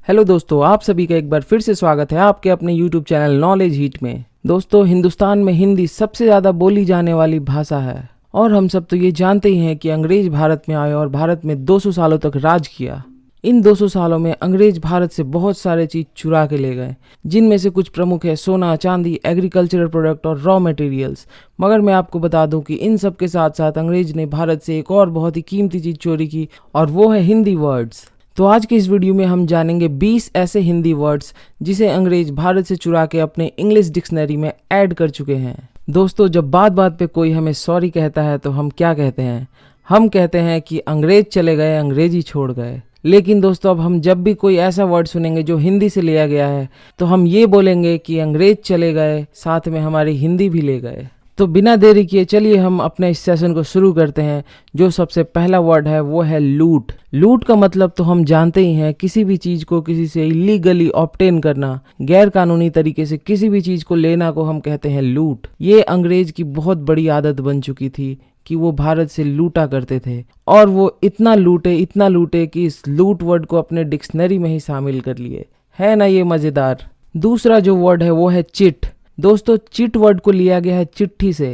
Hello दोस्तों, आप सभी का एक बार फिर से स्वागत है आपके अपने यूट्यूब चैनल नॉलेज हीट में। दोस्तों, हिंदुस्तान में हिंदी सबसे ज़्यादा बोली जाने वाली भाषा है और हम सब तो ये जानते ही हैं कि अंग्रेज भारत में आए और भारत में 200 सालों तक राज किया। इन 200 सालों में अंग्रेज भारत से बहुत सारे चीज़ चुरा के ले गए, जिनमें से कुछ प्रमुख है सोना, चांदी, एग्रीकल्चरल प्रोडक्ट और रॉ मटेरियल्स। मगर मैं आपको बता दूं कि इन सब के साथ साथ अंग्रेज ने भारत से एक और बहुत ही कीमती चीज़ चोरी की और वो है हिंदी वर्ड्स। तो आज की इस वीडियो में हम जानेंगे 20 ऐसे हिंदी वर्ड्स जिसे अंग्रेज भारत से चुरा के अपने इंग्लिश डिक्शनरी में ऐड कर चुके हैं। दोस्तों, जब बात बात पे कोई हमें सॉरी कहता है तो हम क्या कहते हैं? हम कहते हैं कि अंग्रेज चले गए, अंग्रेजी छोड़ गए। लेकिन दोस्तों, अब हम जब भी कोई ऐसा वर्ड सुनेंगे जो हिंदी से लिया गया है तो हम ये बोलेंगे कि अंग्रेज चले गए, साथ में हमारी हिंदी भी ले गए। तो बिना देरी किए चलिए हम अपने इस सेशन को शुरू करते हैं। जो सबसे पहला वर्ड है वो है लूट। लूट का मतलब तो हम जानते ही हैं, किसी भी चीज को किसी से इलीगली ऑब्टेन करना, गैर कानूनी तरीके से किसी भी चीज को लेना को हम कहते हैं लूट। ये अंग्रेज की बहुत बड़ी आदत बन चुकी थी कि वो भारत से लूटा करते थे और वो इतना लूटे कि इस लूट वर्ड को अपने डिक्शनरी में ही शामिल कर लिए। है ना ये मजेदार। दूसरा जो वर्ड है वो है चिट। दोस्तों, चिट वर्ड को लिया गया है चिट्ठी से।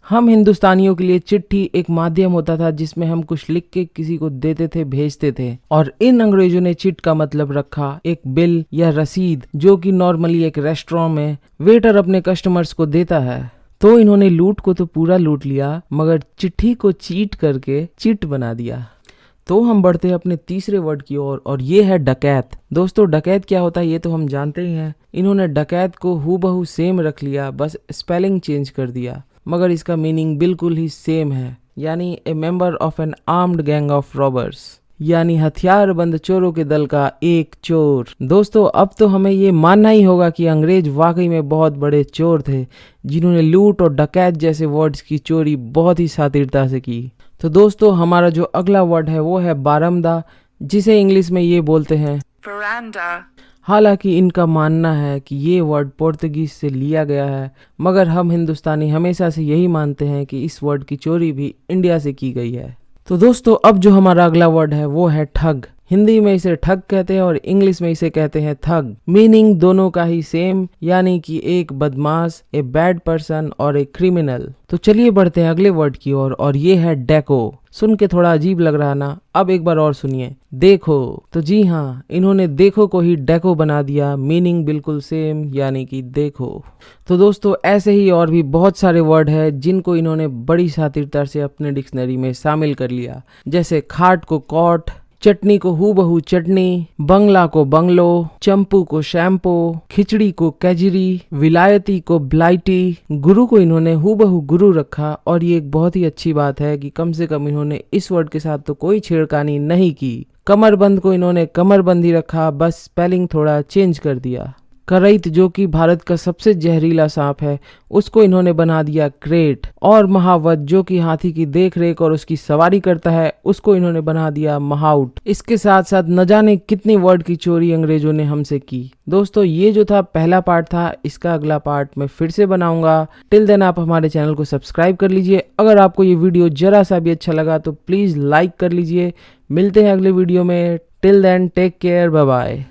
हम हिंदुस्तानियों के लिए चिट्ठी एक माध्यम होता था जिसमें हम कुछ लिख के किसी को देते थे, भेजते थे। और इन अंग्रेजों ने चिट का मतलब रखा एक बिल या रसीद, जो कि नॉर्मली एक रेस्टोरेंट में वेटर अपने कस्टमर्स को देता है। तो इन्होंने लूट को तो पूरा लूट लिया, मगर चिट्ठी को चीट करके चिट बना दिया। तो हम बढ़ते हैं अपने तीसरे वर्ड की ओर और ये है डकैत। दोस्तों, डकैत क्या होता है ये तो हम जानते ही हैं। इन्होंने डकैत को हूबहू सेम रख लिया, बस स्पेलिंग चेंज कर दिया, मगर इसका मीनिंग बिल्कुल ही सेम है, यानी ए member of N armed gang of robbers, यानी हथियारबंद चोरों के दल का एक चोर। दोस्तों, अब तो हमें ये मानना ही होगा कि अंग्रेज वाकई में बहुत बड़े चोर थे, जिन्होंने लूट और डकैत जैसे वर्ड्स की चोरी बहुत ही शातिरता से की। तो दोस्तों, हमारा जो अगला वर्ड है वो है बारमदा, जिसे इंग्लिश में ये बोलते हैं veranda। हालांकि इनका मानना है कि ये वर्ड पोर्तुगीज से लिया गया है, मगर हम हिंदुस्तानी हमेशा से यही मानते हैं कि इस वर्ड की चोरी भी इंडिया से की गई है। तो दोस्तों, अब जो हमारा अगला वर्ड है वो है ठग। हिंदी में इसे ठग कहते हैं और इंग्लिश में इसे कहते हैं थग। मीनिंग दोनों का ही सेम, यानी कि एक बदमाश, ए बैड पर्सन और एक क्रिमिनल। तो चलिए बढ़ते हैं अगले वर्ड की ओर और ये है डेको। सुन के थोड़ा अजीब लग रहा ना? अब एक बार और सुनिए, देखो। तो जी हाँ, इन्होंने देखो को ही डेको बना दिया, मीनिंग बिल्कुल सेम, यानी कि देखो। तो दोस्तों, ऐसे ही और भी बहुत सारे वर्ड है जिनको इन्होंने बड़ी शातिरता से अपने डिक्शनरी में शामिल कर लिया, जैसे खाट को कॉट, चटनी को हूबहू चटनी, बंगला को बंगलो, चंपू को शैम्पू, खिचड़ी को कजरी, विलायती को ब्लाइटी। गुरु को इन्होंने हूबहू गुरु रखा और ये एक बहुत ही अच्छी बात है कि कम से कम इन्होंने इस वर्ड के साथ तो कोई छेड़खानी नहीं की। कमरबंद को इन्होंने कमरबंद ही रखा, बस स्पेलिंग थोड़ा चेंज कर दिया। करैत, जो कि भारत का सबसे जहरीला सांप है, उसको इन्होंने बना दिया क्रेट। और महावत, जो कि हाथी की देख रेख और उसकी सवारी करता है, उसको इन्होंने बना दिया महाउट। इसके साथ साथ न जाने कितनी वर्ड की चोरी अंग्रेजों ने हमसे की। दोस्तों, ये जो था पहला पार्ट था, इसका अगला पार्ट मैं फिर से बनाऊंगा। टिल देन आप हमारे चैनल को सब्सक्राइब कर लीजिए। अगर आपको ये वीडियो जरा सा भी अच्छा लगा तो प्लीज लाइक कर लीजिए। मिलते हैं अगले वीडियो में। Till then take care, bye bye.